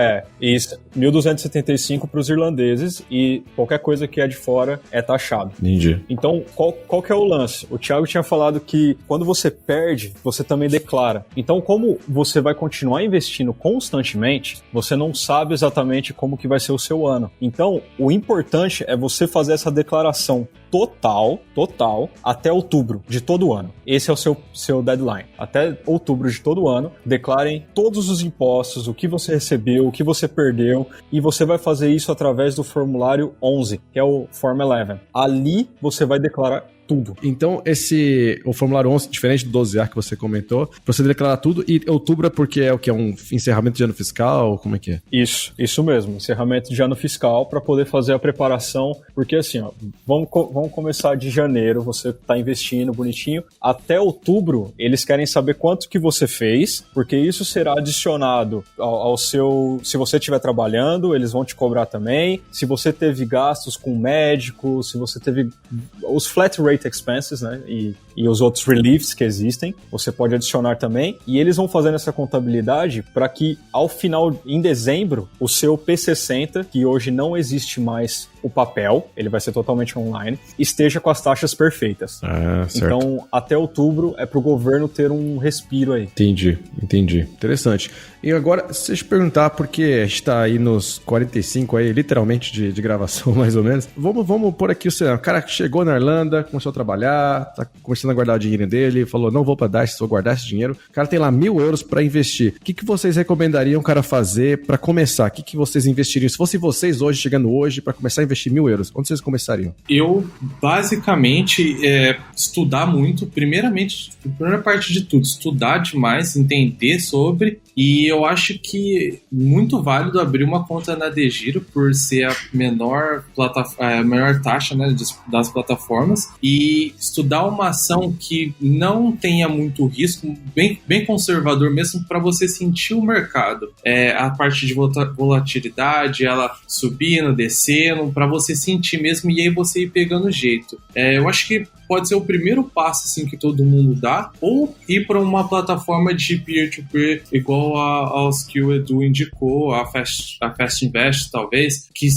Isso. 1.275 para os irlandeses e qualquer coisa que é de fora é taxado. Entendi. Então, qual que é o lance? O Thiago tinha falado que quando você perde, você também declara. Então, como você vai continuar investindo constantemente, você não sabe exatamente como que vai ser o seu ano. Então, o importante é você fazer essa declaração total, até outubro de todo ano. Esse é o seu deadline. Até outubro de todo ano, declarem todos os impostos, o que você recebeu, o que você perdeu, e você vai fazer isso através do formulário 11, que é o Form 11. Ali, você vai declarar tudo. Então, o formulário 11, diferente do 12A que você comentou, você declara tudo, e outubro é porque é o que? É um encerramento de ano fiscal? Como é que é? Isso mesmo, encerramento de ano fiscal para poder fazer a preparação, porque assim, ó, vamos começar de janeiro, você tá investindo bonitinho, até outubro eles querem saber quanto que você fez, porque isso será adicionado ao seu, se você estiver trabalhando, eles vão te cobrar também, se você teve gastos com médico, se você teve os flat rate expenses, né, e os outros reliefs que existem, você pode adicionar também, e eles vão fazendo essa contabilidade para que ao final, em dezembro, o seu P60, que hoje não existe mais o papel, ele vai ser totalmente online, esteja com as taxas perfeitas. Certo. Então, até outubro é pro governo ter um respiro aí. Entendi. Interessante. E agora, deixa eu te perguntar, porque a gente tá aí nos 45 aí, literalmente, de gravação, mais ou menos. Vamos pôr aqui o cenário. O cara chegou na Irlanda, começou a trabalhar, tá começando a guardar o dinheiro dele, falou, não vou pra Dice, vou guardar esse dinheiro. O cara tem lá 1.000 euros pra investir. O que vocês recomendariam o cara fazer pra começar? O que vocês investiriam? Se fosse vocês hoje, chegando hoje, pra começar a investir 1.000 euros, onde vocês começariam? Eu, basicamente, estudar muito. Primeiramente, a primeira parte de tudo, estudar demais, entender sobre. E eu acho que muito válido abrir uma conta na DeGiro por ser a menor taxa, né, das plataformas, e estudar uma ação que não tenha muito risco, bem conservador mesmo, para você sentir o mercado. A parte de volatilidade, ela subindo, descendo, para você sentir mesmo, e aí você ir pegando jeito. Eu acho que pode ser o primeiro passo assim, que todo mundo dá, ou ir para uma plataforma de peer-to-peer igual aos que o Edu indicou, a Fast Invest talvez, que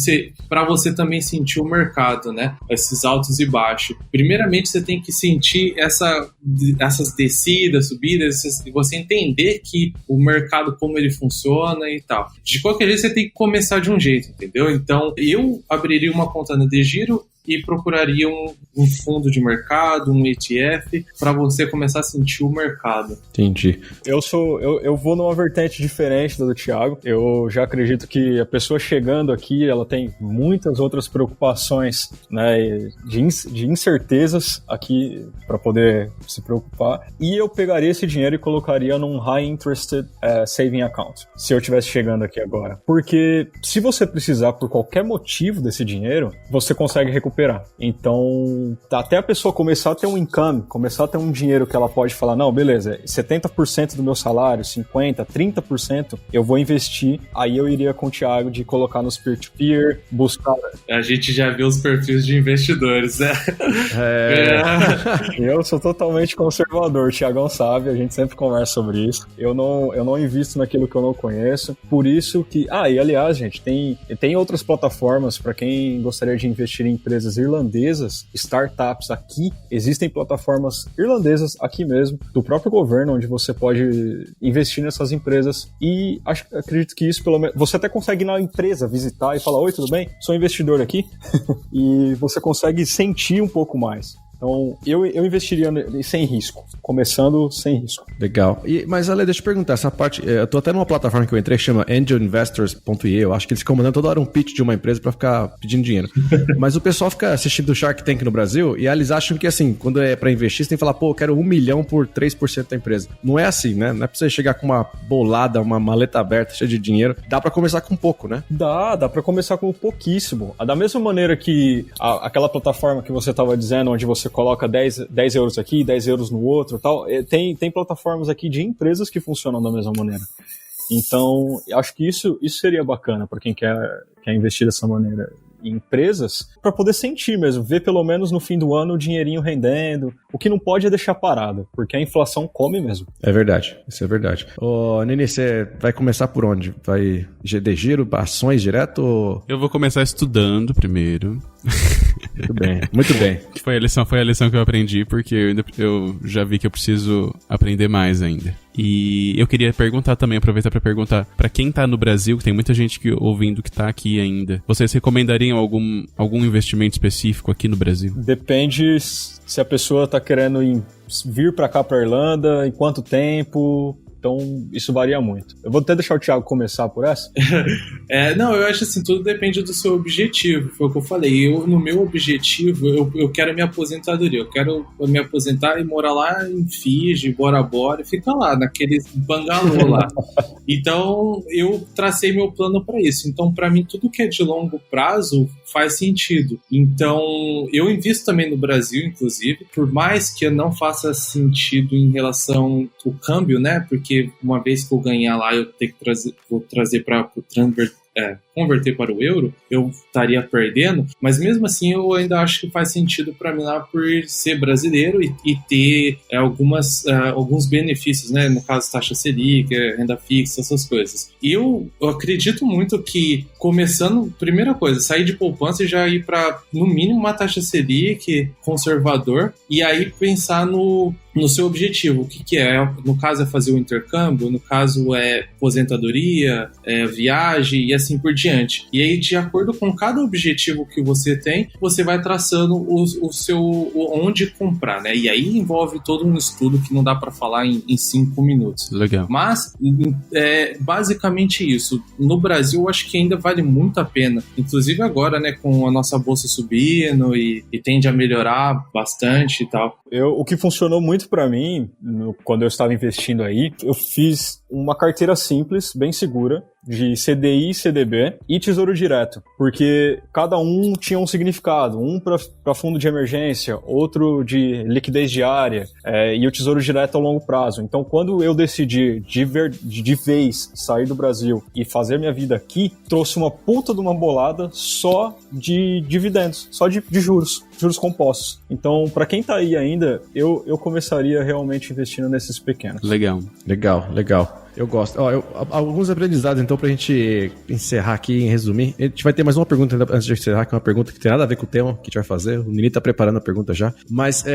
para você também sentir o mercado, né? Esses altos e baixos. Primeiramente você tem que sentir essas descidas, subidas, você entender que o mercado, como ele funciona e tal. De qualquer jeito você tem que começar de um jeito, entendeu? Então eu abriria uma conta na DeGiro e procuraria um fundo de mercado, um ETF, para você começar a sentir o mercado. Entendi. Eu vou numa vertente diferente da do Thiago. Eu já acredito que a pessoa chegando aqui, ela tem muitas outras preocupações, né, de incertezas aqui para poder se preocupar. E eu pegaria esse dinheiro e colocaria num High Interest Saving Account, se eu estivesse chegando aqui agora. Porque se você precisar por qualquer motivo desse dinheiro, você consegue recuperar. Então, até a pessoa começar a ter um income, começar a ter um dinheiro que ela pode falar, não, beleza, 70% do meu salário, 50%, 30%, eu vou investir, aí eu iria com o Thiago de colocar nos peer-to-peer, buscar... A gente já viu os perfis de investidores, né? Eu sou totalmente conservador, o Thiagão sabe, a gente sempre conversa sobre isso. Eu não invisto naquilo que eu não conheço, por isso que... e aliás, gente, tem outras plataformas para quem gostaria de investir em empresas irlandesas, startups aqui, existem plataformas irlandesas aqui mesmo, do próprio governo, onde você pode investir nessas empresas, e acredito que isso, pelo menos, você até consegue ir na empresa visitar e falar, oi, tudo bem? Sou investidor aqui, e você consegue sentir um pouco mais. Então, eu investiria sem risco, começando sem risco. Legal. Mas, Ale, deixa eu perguntar, essa parte, eu tô até numa plataforma que eu entrei que chama angelinvestors.ie, eu acho que eles ficam mandando toda hora um pitch de uma empresa pra ficar pedindo dinheiro. Mas o pessoal fica assistindo o Shark Tank no Brasil e eles acham que, assim, quando é pra investir, você tem que falar, eu quero 1 milhão por 3% da empresa. Não é assim, né? Não é pra você chegar com uma bolada, uma maleta aberta, cheia de dinheiro. Dá pra começar com pouco, né? Dá pra começar com pouquíssimo. Da mesma maneira que aquela plataforma que você tava dizendo, onde você coloca 10 euros aqui, 10 euros no outro e tal. Tem plataformas aqui de empresas que funcionam da mesma maneira. Então, acho que isso seria bacana para quem quer investir dessa maneira em empresas, para poder sentir mesmo, ver pelo menos no fim do ano o dinheirinho rendendo. O que não pode é deixar parado, porque a inflação come mesmo. É verdade, isso é verdade. Ô, Nini, você vai começar por onde? Vai DeGiro, ações direto? Ou... Eu vou começar estudando primeiro. Muito bem, muito bem. Foi a lição que eu aprendi, porque eu já vi que eu preciso aprender mais ainda. E eu queria perguntar também, aproveitar para perguntar, para quem tá no Brasil, que tem muita gente ouvindo que tá aqui ainda, vocês recomendariam algum investimento específico aqui no Brasil? Depende se a pessoa tá querendo vir para cá, para Irlanda, em quanto tempo, Então, isso varia muito. Eu vou até deixar o Thiago começar por essa. Não, eu acho assim, tudo depende do seu objetivo, foi o que eu falei. No meu objetivo, eu quero minha aposentadoria. Eu quero me aposentar e morar lá em Fiji, Bora Bora, e ficar lá, naquele bangalô lá. Então, eu tracei meu plano para isso. Então, para mim, tudo que é de longo prazo faz sentido. Então, eu invisto também no Brasil, inclusive, por mais que não faça sentido em relação ao câmbio, né? Porque uma vez que eu ganhar lá, eu tenho que trazer para converter para o euro, eu estaria perdendo, mas mesmo assim eu ainda acho que faz sentido para mim lá por ser brasileiro e ter alguns benefícios, né? No caso, taxa Selic, renda fixa, essas coisas. E eu acredito muito que, começando, primeira coisa, sair de poupança e já ir para, no mínimo, uma taxa Selic conservador, e aí pensar no seu objetivo, o que é? No caso é fazer o intercâmbio, no caso é aposentadoria, viagem e assim por diante. E aí, de acordo com cada objetivo que você tem, você vai traçando onde comprar, né? E aí envolve todo um estudo que não dá para falar em 5 minutos. Legal. Mas, basicamente isso. No Brasil, eu acho que ainda vale muito a pena. Inclusive agora, né, com a nossa bolsa subindo e tende a melhorar bastante e tal. O que funcionou muito para mim, quando eu estava investindo aí, eu fiz uma carteira simples, bem segura, de CDI, CDB e Tesouro Direto, porque cada um tinha um significado, um para fundo de emergência, outro de liquidez diária, e o Tesouro Direto a longo prazo. Então, quando eu decidi de vez sair do Brasil e fazer minha vida aqui, trouxe uma puta de uma bolada só de dividendos, só de juros compostos. Então, para quem tá aí ainda, eu começaria realmente investindo nesses pequenos. Legal. Eu gosto. Alguns aprendizados, então, pra gente encerrar aqui e resumir. A gente vai ter mais uma pergunta ainda antes de encerrar, que é uma pergunta que tem nada a ver com o tema que a gente vai fazer. O Nini tá preparando a pergunta já. Mas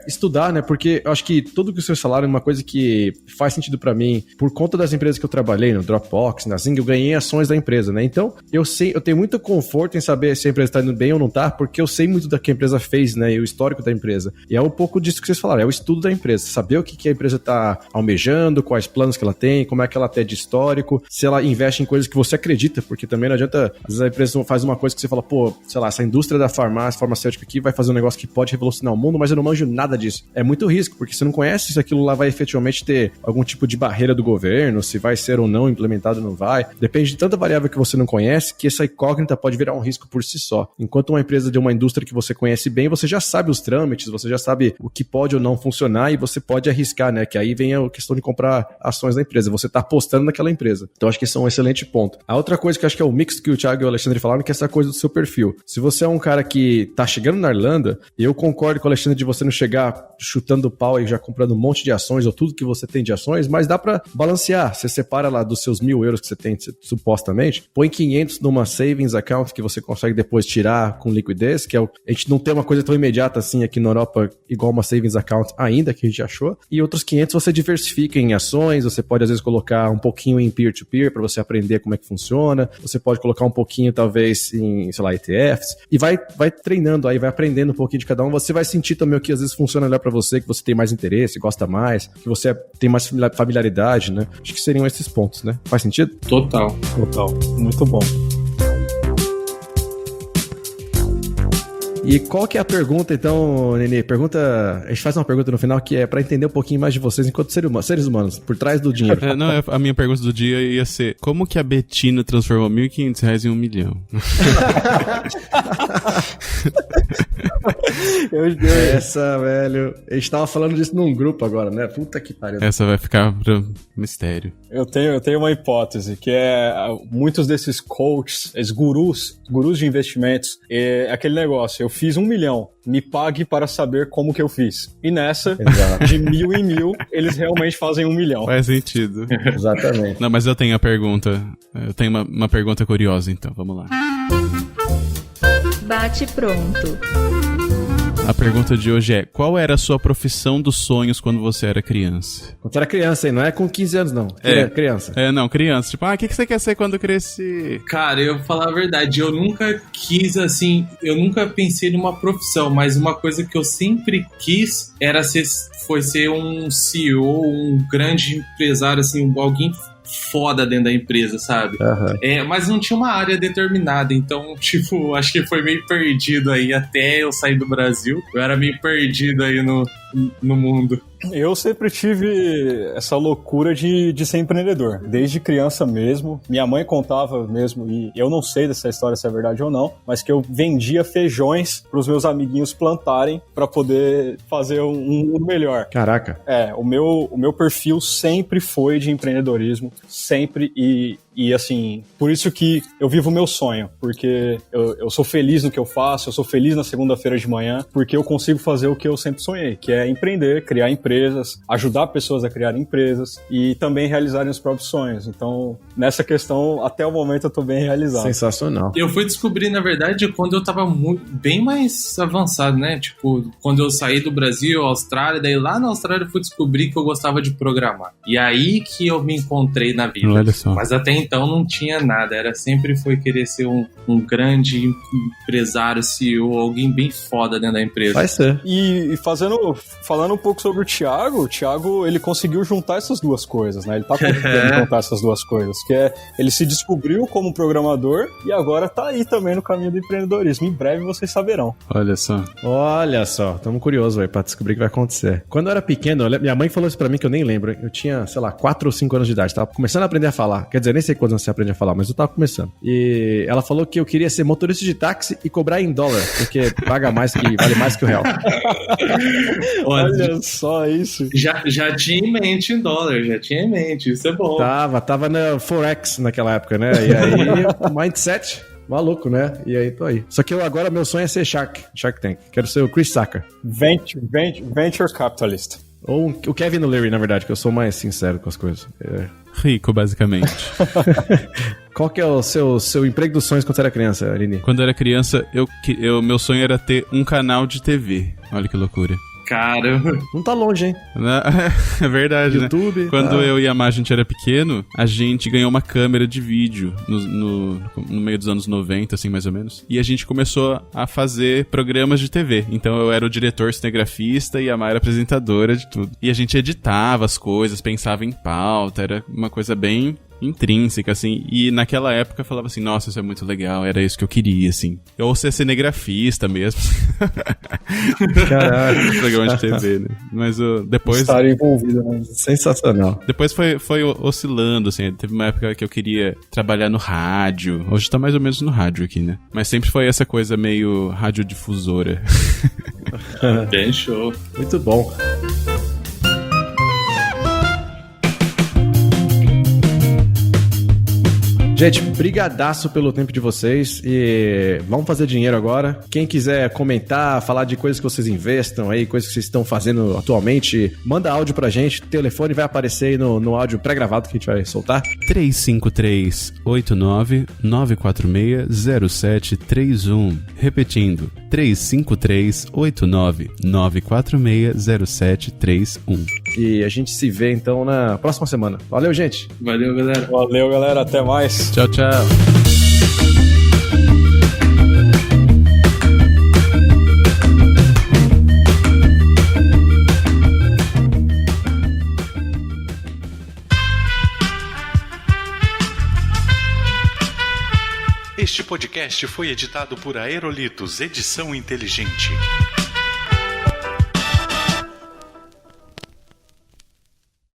estudar, né? Porque eu acho que tudo que vocês falaram é uma coisa que faz sentido pra mim. Por conta das empresas que eu trabalhei, no Dropbox, na Zing, eu ganhei ações da empresa, né? Então, eu tenho muito conforto em saber se a empresa tá indo bem ou não tá, porque eu sei muito do que a empresa fez, né? E o histórico da empresa. E é um pouco disso que vocês falaram, é o estudo da empresa. Saber o que a empresa tá almejando, quais planos que ela tem, como é que ela tem de histórico, se ela investe em coisas que você acredita, porque também não adianta, às vezes a empresa faz uma coisa que você fala, pô, sei lá, essa indústria da farmacêutica aqui vai fazer um negócio que pode revolucionar o mundo, mas eu não manjo nada disso. É muito risco, porque você não conhece se aquilo lá vai efetivamente ter algum tipo de barreira do governo, se vai ser ou não implementado ou não vai. Depende de tanta variável que você não conhece, que essa incógnita pode virar um risco por si só. Enquanto uma empresa de uma indústria que você conhece bem, você já sabe os trâmites, você já sabe o que pode ou não funcionar e você pode arriscar, né? Que aí vem a questão de comprar ações da empresa. Você tá apostando naquela empresa. Então, acho que esse é um excelente ponto. A outra coisa que eu acho que é o mix que o Thiago e o Alexandre falaram, que é essa coisa do seu perfil. Se você é um cara que tá chegando na Irlanda, eu concordo com o Alexandre de você não chegar chutando o pau e já comprando um monte de ações ou tudo que você tem de ações, mas dá pra balancear. Você separa lá dos seus 1.000 euros que você tem, supostamente, põe 500 numa savings account que você consegue depois tirar com liquidez, que a gente não tem uma coisa tão imediata assim aqui na Europa, igual uma savings account ainda, que a gente achou. E outros 500 você diversifica em ações, você pode às vezes colocar um pouquinho em peer-to-peer para você aprender como é que funciona, você pode colocar um pouquinho talvez em, sei lá, ETFs, e vai treinando aí, vai aprendendo um pouquinho de cada um, você vai sentir também o que às vezes funciona melhor para você, que você tem mais interesse, gosta mais, que você tem mais familiaridade, né? Acho que seriam esses pontos, né? Faz sentido? Total. Muito bom. E qual que é a pergunta, então, Nenê? A gente faz uma pergunta no final que é para entender um pouquinho mais de vocês enquanto seres humanos, por trás do dinheiro. A minha pergunta do dia ia ser, como que a Betina transformou R$1.500 em 1 milhão? Essa, velho. A gente tava falando disso num grupo agora, né? Puta que pariu. Essa vai ficar pro mistério. Eu tenho uma hipótese, que é muitos desses coaches, esses gurus de investimentos, é aquele negócio, eu fiz 1 milhão, me pague para saber como que eu fiz. E nessa, Exato. de 1.000 em 1.000, eles realmente fazem 1 milhão. Faz sentido. Exatamente. Não, mas eu tenho a pergunta. Eu tenho uma pergunta curiosa, então. Vamos lá. Bate pronto. A pergunta de hoje é: qual era a sua profissão dos sonhos quando você era criança? Quando você era criança, hein? Não é com 15 anos, não. Era criança. Não, criança. Tipo, o que você quer ser quando crescer? Cara, eu vou falar a verdade, eu nunca quis, assim, eu nunca pensei numa profissão, mas uma coisa que eu sempre quis era ser um CEO, um grande empresário, assim, alguém foda dentro da empresa, sabe? Mas não tinha uma área determinada, então, tipo, acho que foi meio perdido aí até eu sair do Brasil. Eu era meio perdido aí no mundo. Eu sempre tive essa loucura de ser empreendedor, desde criança mesmo. Minha mãe contava mesmo, e eu não sei dessa história se é verdade ou não, mas que eu vendia feijões para os meus amiguinhos plantarem para poder fazer um mundo melhor. Caraca. O meu perfil sempre foi de empreendedorismo, sempre, e assim, por isso que eu vivo o meu sonho, porque eu sou feliz no que eu faço, eu sou feliz na segunda-feira de manhã, porque eu consigo fazer o que eu sempre sonhei, que é empreender, criar empresas, ajudar pessoas a criar empresas e também realizarem os próprios sonhos. Então, nessa questão, até o momento eu tô bem realizado. Sensacional. Eu fui descobrir, na verdade, quando eu tava bem mais avançado, né? Tipo, quando eu saí do Brasil, Austrália, daí lá na Austrália eu fui descobrir que eu gostava de programar. E aí que eu me encontrei na vida. Olha só. Mas até então não tinha nada, sempre foi querer ser um grande empresário, CEO, alguém bem foda dentro da empresa. Vai ser. E falando um pouco sobre o Thiago, ele conseguiu juntar essas duas coisas, né? Ele tá conseguindo juntar essas duas coisas, que é, ele se descobriu como programador e agora tá aí também no caminho do empreendedorismo. Em breve vocês saberão. Olha só. Olha só, tamo curiosos aí pra descobrir o que vai acontecer. Quando eu era pequeno, minha mãe falou isso pra mim que eu nem lembro. Eu tinha, sei lá, 4 ou 5 anos de idade, tava começando a aprender a falar. Quer dizer, nem sei quando você aprende a falar, mas eu tava começando. E ela falou que eu queria ser motorista de táxi e cobrar em dólar, porque vale mais que o real. Olha só isso. Já tinha em mente em dólar, isso é bom. Tava na Forex naquela época, né? E aí, mindset... Maluco, né? E aí, tô aí. Só que agora meu sonho é ser Shark Tank. Quero ser o Chris Tucker. Venture Capitalist. Ou o Kevin O'Leary, na verdade, que eu sou mais sincero com as coisas. Rico, basicamente. Qual que é o seu emprego dos sonhos quando você era criança, Aline? Quando eu era criança, meu sonho era ter um canal de TV. Olha que loucura. Caramba. Não tá longe, hein? É verdade, YouTube, né? Quando eu e a Má, a gente era pequeno, a gente ganhou uma câmera de vídeo no meio dos anos 90, assim, mais ou menos. E a gente começou a fazer programas de TV. Então eu era o diretor cinegrafista e a Má era apresentadora de tudo. E a gente editava as coisas, pensava em pauta, era uma coisa bem intrínseca, assim, e naquela época eu falava assim, nossa, isso é muito legal, era isso que eu queria, assim. Ou ser cinegrafista mesmo. Caralho. Programa de TV, né? Mas depois... Estar envolvido, né? Sensacional. Depois foi oscilando, assim, teve uma época que eu queria trabalhar no rádio, hoje tá mais ou menos no rádio aqui, né? Mas sempre foi essa coisa meio radiodifusora. Bem show. Muito bom. Gente, brigadaço pelo tempo de vocês e vamos fazer dinheiro agora. Quem quiser comentar, falar de coisas que vocês investam aí, coisas que vocês estão fazendo atualmente, manda áudio pra gente. O telefone vai aparecer aí no áudio pré-gravado que a gente vai soltar. 353-89-946-0731. Repetindo, 353-89-946-0731. E a gente se vê então na próxima semana. Valeu, gente. Valeu, galera. Valeu, galera. Até mais. Tchau, tchau. Este podcast foi editado por Aerolitos Edição Inteligente.